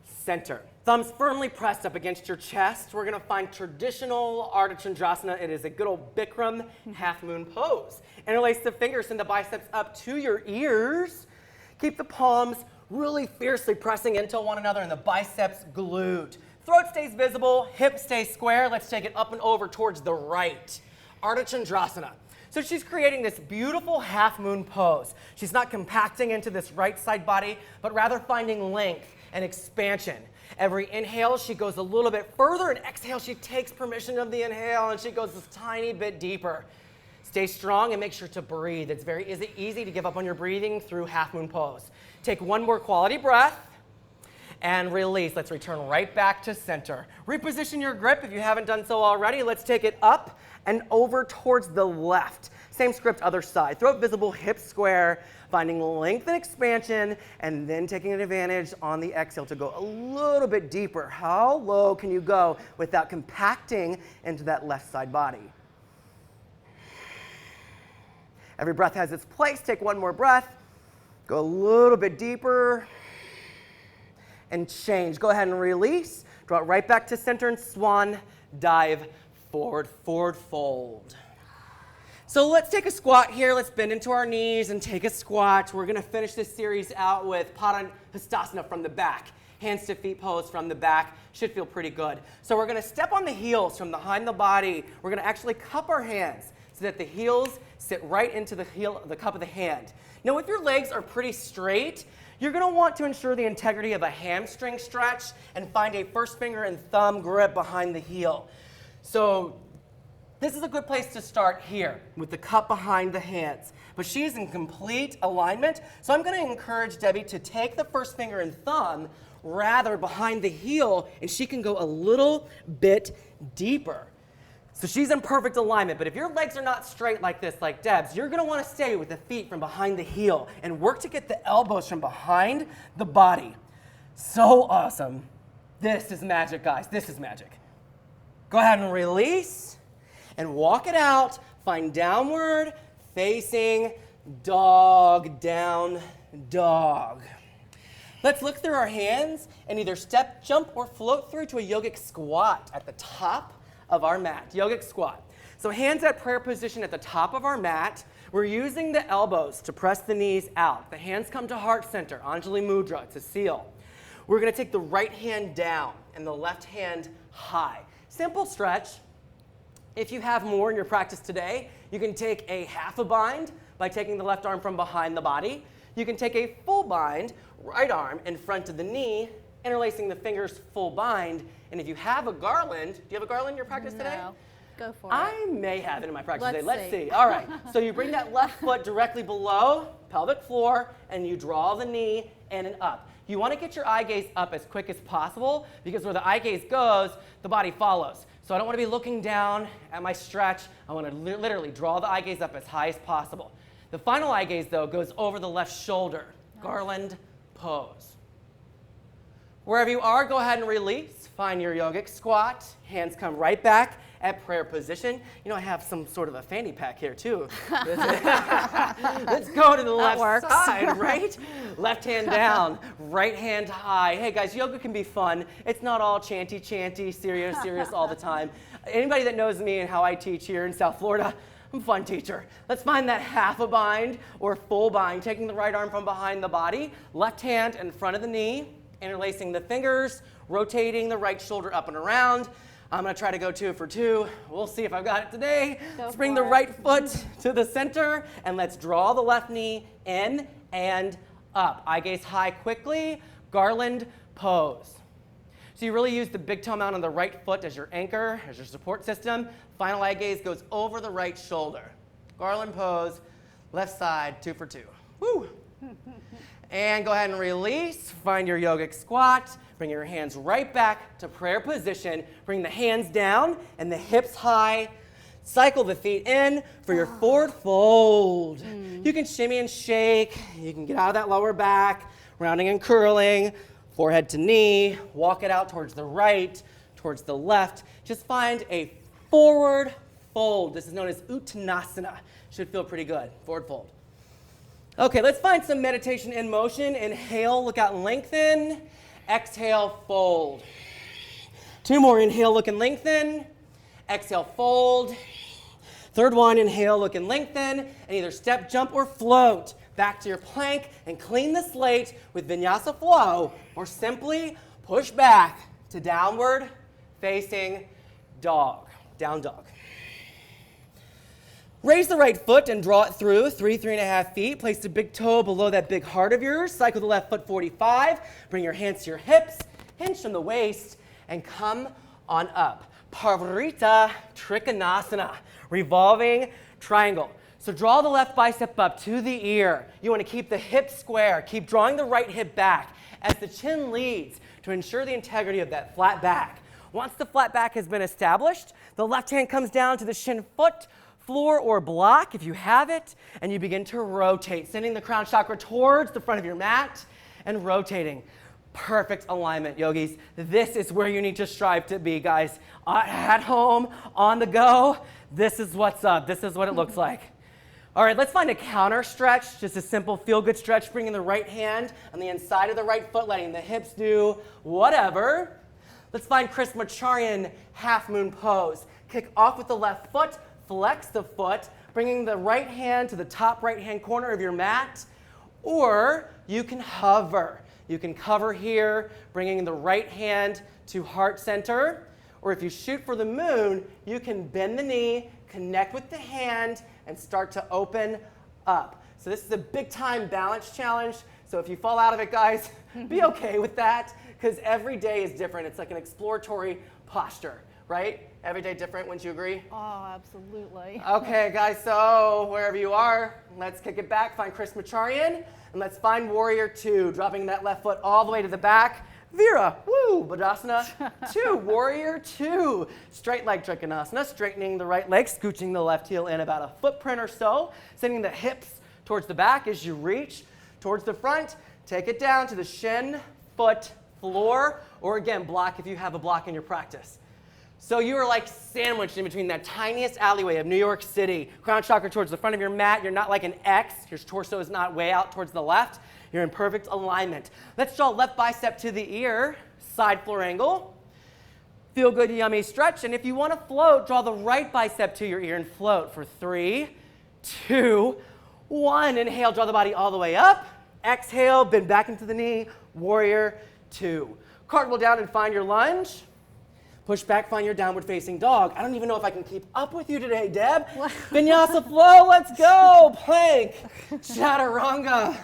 center. Thumbs firmly pressed up against your chest. We're gonna find traditional Ardha Chandrasana. It is a good old Bikram half moon pose. Interlace the fingers and the biceps up to your ears. Keep the palms really fiercely pressing into one another and the biceps glued. Throat stays visible, hip stays square. Let's take it up and over towards the right. Ardha Chandrasana. So she's creating this beautiful half moon pose. She's not compacting into this right side body, but rather finding length and expansion. Every inhale, she goes a little bit further, and exhale, she takes permission of the inhale, and she goes this tiny bit deeper. Stay strong and make sure to breathe. It's very easy to give up on your breathing through half moon pose. Take one more quality breath and release. Let's return right back to center. Reposition your grip if you haven't done so already. Let's take it up and over towards the left. Same script, other side. Throat visible, hips square, finding length and expansion, and then taking an advantage on the exhale to go a little bit deeper. How low can you go without compacting into that left side body? Every breath has its place. Take one more breath. Go a little bit deeper and change. Go ahead and release. Draw it right back to center and swan dive forward, forward fold. So let's take a squat here. Let's bend into our knees and take a squat. We're going to finish this series out with Padangusthasana from the back. Hands to feet pose from the back. Should feel pretty good. So we're going to step on the heels from behind the body. We're going to actually cup our hands so that the heels sit right into the cup of the hand. Now, if your legs are pretty straight, you're going to want to ensure the integrity of a hamstring stretch and find a first finger and thumb grip behind the heel. So this is a good place to start here with the cup behind the hands. But she's in complete alignment. So I'm going to encourage Debbie to take the first finger and thumb rather behind the heel, and she can go a little bit deeper. So she's in perfect alignment, but if your legs are not straight like this, like Deb's, you're gonna wanna stay with the feet from behind the heel and work to get the elbows from behind the body. So awesome. This is magic, guys, this is magic. Go ahead and release and walk it out. Find downward facing dog, down dog. Let's look through our hands and either step, jump, or float through to a yogic squat at the top of our mat, yogic squat. So hands at prayer position at the top of our mat. We're using the elbows to press the knees out. The hands come to heart center, Anjali Mudra, it's a seal. We're gonna take the right hand down and the left hand high. Simple stretch. If you have more in your practice today, you can take a half a bind by taking the left arm from behind the body. You can take a full bind, right arm in front of the knee, interlacing the fingers, full bind. And if you have a garland, do you have a garland in your practice today? No. Go for it. I may have it in my practice today. Let's see. see. All right. So you bring that left foot directly below pelvic floor, and you draw the knee in and up. You want to get your eye gaze up as quick as possible, because where the eye gaze goes, the body follows. So I don't want to be looking down at my stretch. I want to literally draw the eye gaze up as high as possible. The final eye gaze, though, goes over the left shoulder. Garland pose. Wherever you are, go ahead and release. Find your yogic squat. Hands come right back at prayer position. You know, I have some sort of a fanny pack here, too. Let's go to the left side, right? Left hand down, right hand high. Hey, guys, yoga can be fun. It's not all chanty, serious all the time. Anybody that knows me and how I teach here in South Florida, I'm a fun teacher. Let's find that half a bind or full bind, taking the right arm from behind the body, left hand in front of the knee, interlacing the fingers, rotating the right shoulder up and around. I'm gonna try to go 2 for 2. We'll see if I've got it today. Let's bring the right foot to the center, and let's draw the left knee in and up. Eye gaze high quickly, garland pose. So you really use the big toe mount on the right foot as your anchor, as your support system. Final eye gaze goes over the right shoulder. Garland pose, left side, 2 for 2. Woo! And go ahead and release. Find your yogic squat. Bring your hands right back to prayer position. Bring the hands down and the hips high. Cycle the feet in for your forward fold. You can shimmy and shake. You can get out of that lower back, rounding and curling, forehead to knee. Walk it out towards the right, towards the left. Just find a forward fold. This is known as Uttanasana. Should feel pretty good. Forward fold. Okay, let's find some meditation in motion. Inhale, look out and lengthen. Exhale, fold. 2 more, inhale, look and lengthen. Exhale, fold. 3rd one, inhale, look and lengthen. And either step, jump, or float back to your plank and clean the slate with vinyasa flow, or simply push back to downward facing dog, down dog. Raise the right foot and draw it through 3.5 feet. Place the big toe below that big heart of yours. Cycle the left foot 45. Bring your hands to your hips, hinge from the waist, and come on up. Parvarita Trikonasana, revolving triangle. So draw the left bicep up to the ear. You want to keep the hip square. Keep drawing the right hip back as the chin leads to ensure the integrity of that flat back. Once the flat back has been established, the left hand comes down to the shin foot, floor or block if you have it, and you begin to rotate, sending the crown chakra towards the front of your mat and rotating. Perfect alignment, yogis. This is where you need to strive to be, guys. At home, on the go, this is what's up. This is what it looks like. All right, let's find a counter stretch, just a simple feel-good stretch, bringing the right hand on the inside of the right foot, letting the hips do whatever. Let's find Krishnamacharyan half moon pose. Kick off with the left foot, flex the foot, bringing the right hand to the top right-hand corner of your mat, or you can hover. You can cover here, bringing the right hand to heart center, or if you shoot for the moon, you can bend the knee, connect with the hand, and start to open up. So this is a big-time balance challenge, so if you fall out of it, guys, be okay with that, because every day is different. It's like an exploratory posture. right? Every day different, wouldn't you agree? Oh, absolutely. Okay, guys, so wherever you are, let's kick it back, find Krishnamacharyan, and let's find Warrior 2, dropping that left foot all the way to the back. Vira, woo, Badasana 2, Warrior 2. Straight leg Trikonasana, straightening the right leg, scooching the left heel in about a footprint or so, sending the hips towards the back as you reach towards the front. Take it down to the shin, foot, floor, or again, block if you have a block in your practice. So you are like sandwiched in between that tiniest alleyway of New York City. Crown chakra towards the front of your mat. You're not like an X. Your torso is not way out towards the left. You're in perfect alignment. Let's draw left bicep to the ear, side floor angle. Feel good, yummy stretch. And if you want to float, draw the right bicep to your ear and float for 3, 2, 1. Inhale, draw the body all the way up. Exhale, bend back into the knee. Warrior 2. Cartwheel down and find your lunge. Push back, find your downward facing dog. I don't even know if I can keep up with you today, Deb. Vinyasa flow, let's go. Plank, chaturanga,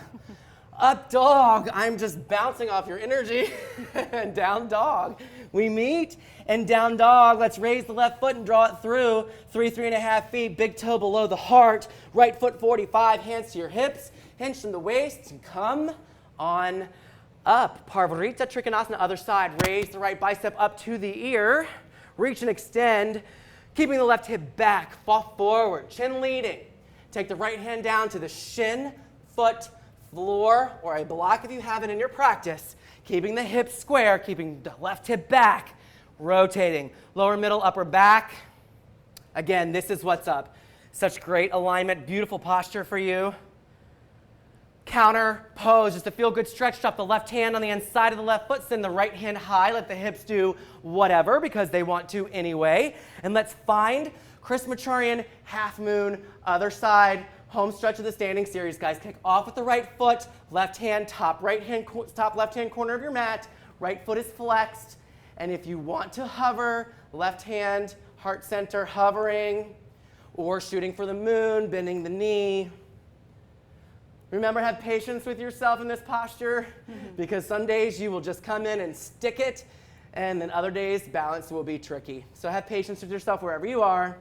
up dog. I'm just bouncing off your energy. And down dog. We meet and down dog. Let's raise the left foot and draw it through. 3.5 feet, big toe below the heart. Right foot 45, hands to your hips. Hinge from the waist and come on up. Parvarita Trikonasana, other side. Raise the right bicep up to the ear. Reach and extend. Keeping the left hip back. Fall forward. Chin leading. Take the right hand down to the shin, foot, floor, or a block if you have it in your practice. Keeping the hips square. Keeping the left hip back. Rotating. Lower middle, upper back. Again, this is what's up. Such great alignment. Beautiful posture for you. Counter pose, just a feel good stretch. Drop the left hand on the inside of the left foot. Send the right hand high. Let the hips do whatever because they want to anyway. And let's find Krishnamacharyan, half moon, other side, home stretch of the standing series. Guys, kick off with the right foot, left hand, top left hand corner of your mat. Right foot is flexed. And if you want to hover, left hand, heart center, hovering, or shooting for the moon, bending the knee. Remember, have patience with yourself in this posture because some days you will just come in and stick it, and then other days balance will be tricky. So have patience with yourself wherever you are.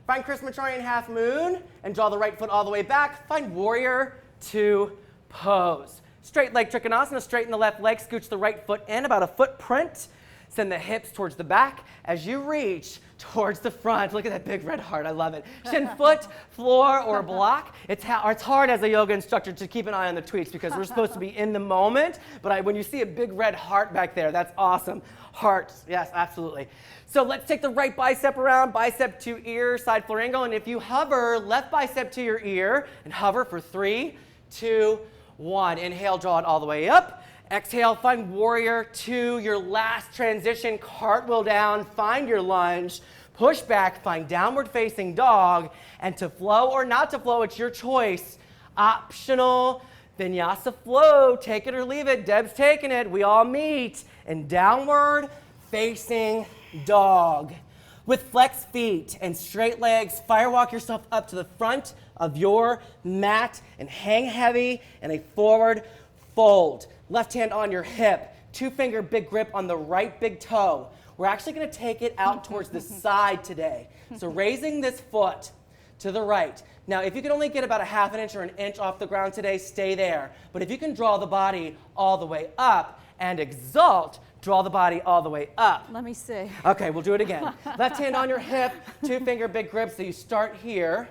Find Krishnamacharyan half moon and draw the right foot all the way back. Find Warrior 2 pose. Straight leg Trikonasana, straighten the left leg, scooch the right foot in about a footprint. Send the hips towards the back as you reach towards the front. Look at that big red heart. I love it. Shin, foot, floor, or block. It's hard as a yoga instructor to keep an eye on the tweaks because we're supposed to be in the moment. But when you see a big red heart back there, that's awesome. Heart, yes, absolutely. So let's take the right bicep around, bicep to ear, side floor angle. And if you hover, left bicep to your ear and hover for 3, 2, 1. Inhale, draw it all the way up. Exhale, find Warrior 2, your last transition, cartwheel down, find your lunge, push back, find downward facing dog, and to flow or not to flow, it's your choice. Optional, vinyasa flow, take it or leave it, Deb's taking it, we all meet, and downward facing dog. With flexed feet and straight legs, firewalk yourself up to the front of your mat and hang heavy in a forward fold. Left hand on your hip, 2-finger big grip on the right big toe. We're actually going to take it out towards the side today. So raising this foot to the right. Now, if you can only get about a half an inch or an inch off the ground today, stay there. But if you can draw the body all the way up and exalt, draw the body all the way up. Let me see. Okay, we'll do it again. Left hand on your hip, 2-finger big grip. So you start here,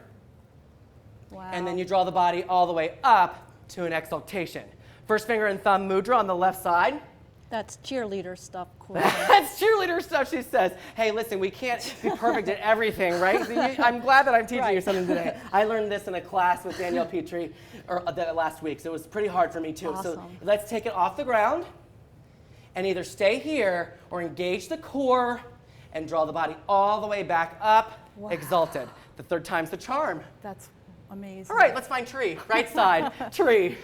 Wow. and then you draw the body all the way up to an exaltation. First finger and thumb mudra on the left side. That's cheerleader stuff, Courtney. That's cheerleader stuff, she says. Hey, listen, we can't be perfect at everything, right? I'm glad that I'm teaching you something today. I learned this in a class with Danielle Petrie last week, so it was pretty hard for me too. Awesome. So let's take it off the ground and either stay here or engage the core and draw the body all the way back up, Wow. exalted. The third time's the charm. That's amazing. All right, let's find tree. Right side, tree.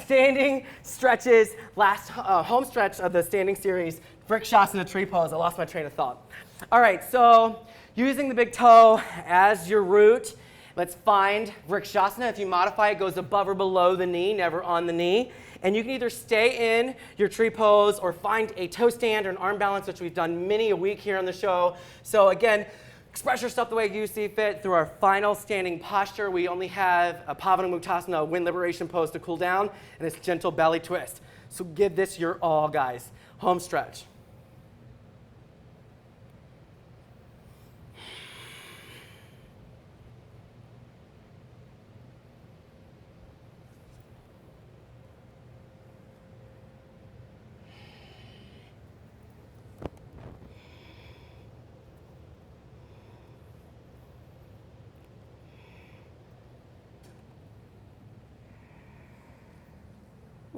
Standing stretches, last home stretch of the standing series, Vrikshasana tree pose. I lost my train of thought. All right, so using the big toe as your root, Let's find Vrikshasana. If you modify it, goes above or below the knee, never on the knee. And you can either stay in your tree pose or find a toe stand or an arm balance, which we've done many a week here on the show. So again, express yourself the way you see fit through our final standing posture. We only have a Pavanamuktasana, wind liberation pose to cool down, and this gentle belly twist. So give this your all, guys. Home stretch.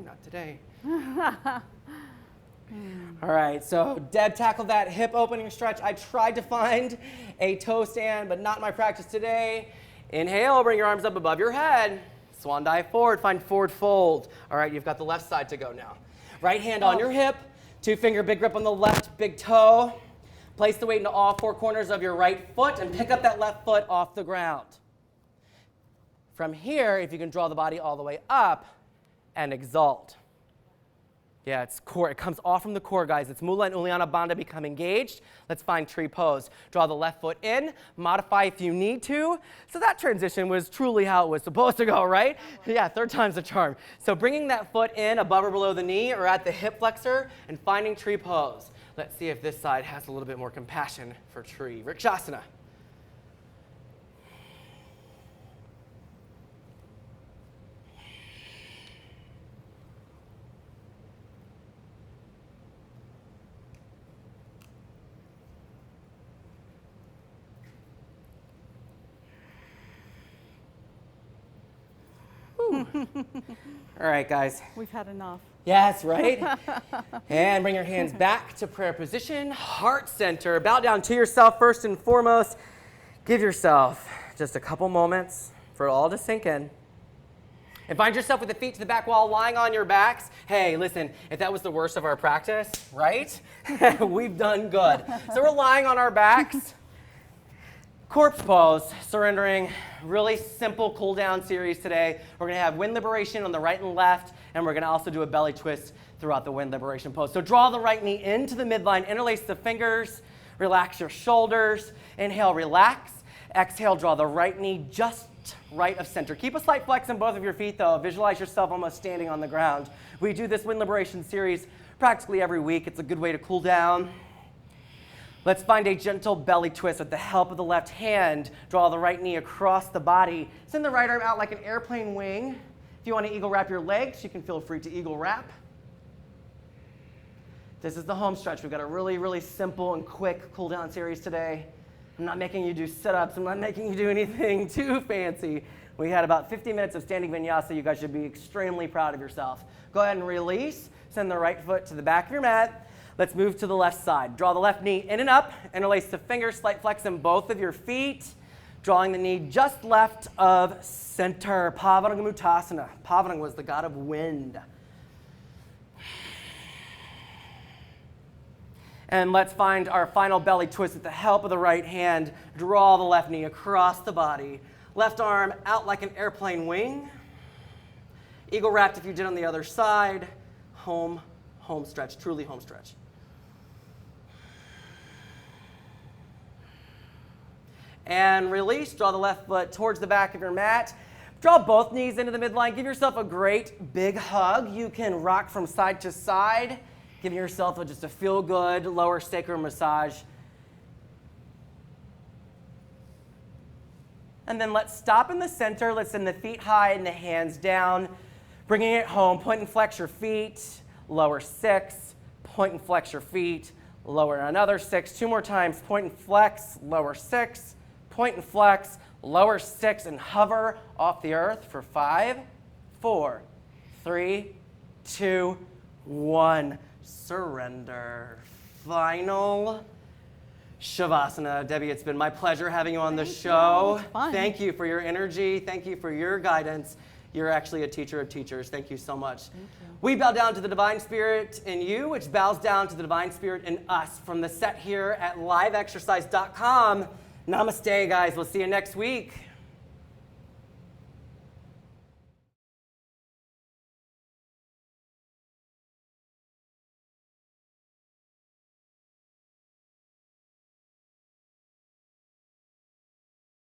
Not today. All right, so Deb tackled that hip opening stretch. I tried to find a toe stand, but not my practice today. Inhale, bring your arms up above your head. Swan dive forward, find forward fold. All right, you've got the left side to go now. Right hand on your hip, 2-finger big grip on the left big toe. Place the weight into all 4 corners of your right foot and pick up that left foot off the ground. From here, if you can draw the body all the way up, and exalt. Yeah, it's core. It comes off from the core, guys. It's Mula and Uddiyana Bandha become engaged. Let's find tree pose. Draw the left foot in, modify if you need to. So that transition was truly how it was supposed to go, right? Yeah, 3rd time's the charm. So bringing that foot in above or below the knee or at the hip flexor and finding tree pose. Let's see if this side has a little bit more compassion for tree. Vrikshasana. All right, guys. We've had enough. Yes, right? And bring your hands back to prayer position, heart center. Bow down to yourself first and foremost. Give yourself just a couple moments for it all to sink in. And find yourself with the feet to the back wall, lying on your backs. Hey, listen, if that was the worst of our practice, right? We've done good. So we're lying on our backs. Corpse pose, surrendering. Really simple cool down series today. We're going to have wind liberation on the right and left, and we're going to also do a belly twist throughout the wind liberation pose. So draw the right knee into the midline, interlace the fingers, relax your shoulders. Inhale, relax. Exhale, draw the right knee just right of center. Keep a slight flex in both of your feet, though. Visualize yourself almost standing on the ground. We do this wind liberation series practically every week. It's a good way to cool down. Let's find a gentle belly twist with the help of the left hand. Draw the right knee across the body. Send the right arm out like an airplane wing. If you want to eagle wrap your legs, you can feel free to eagle wrap. This is the home stretch. We've got a really, really simple and quick cool down series today. I'm not making you do sit-ups. I'm not making you do anything too fancy. We had about 50 minutes of standing vinyasa. You guys should be extremely proud of yourself. Go ahead and release. Send the right foot to the back of your mat. Let's move to the left side. Draw the left knee in and up. Interlace the fingers, slight flex in both of your feet. Drawing the knee just left of center. Pavanamuktasana. Pavanam was the god of wind. And let's find our final belly twist with the help of the right hand. Draw the left knee across the body. Left arm out like an airplane wing. Eagle wrapped if you did on the other side. Home stretch, truly home stretch. And release, draw the left foot towards the back of your mat. Draw both knees into the midline. Give yourself a great big hug. You can rock from side to side. Give yourself just a feel-good lower sacrum massage. And then let's stop in the center. Let's send the feet high and the hands down. Bringing it home, point and flex your feet. Lower 6, point and flex your feet. Lower another 6. 2 more times, point and flex, lower 6. Point and flex, lower 6, and hover off the earth for 5, 4, 3, 2, 1. Surrender. Final Shavasana. Debbie, it's been my pleasure having you on the show. Thank you for your energy. Thank you for your guidance. You're actually a teacher of teachers. Thank you so much. Thank you. We bow down to the Divine Spirit in you, which bows down to the Divine Spirit in us from the set here at liveexercise.com. Namaste, guys. We'll see you next week.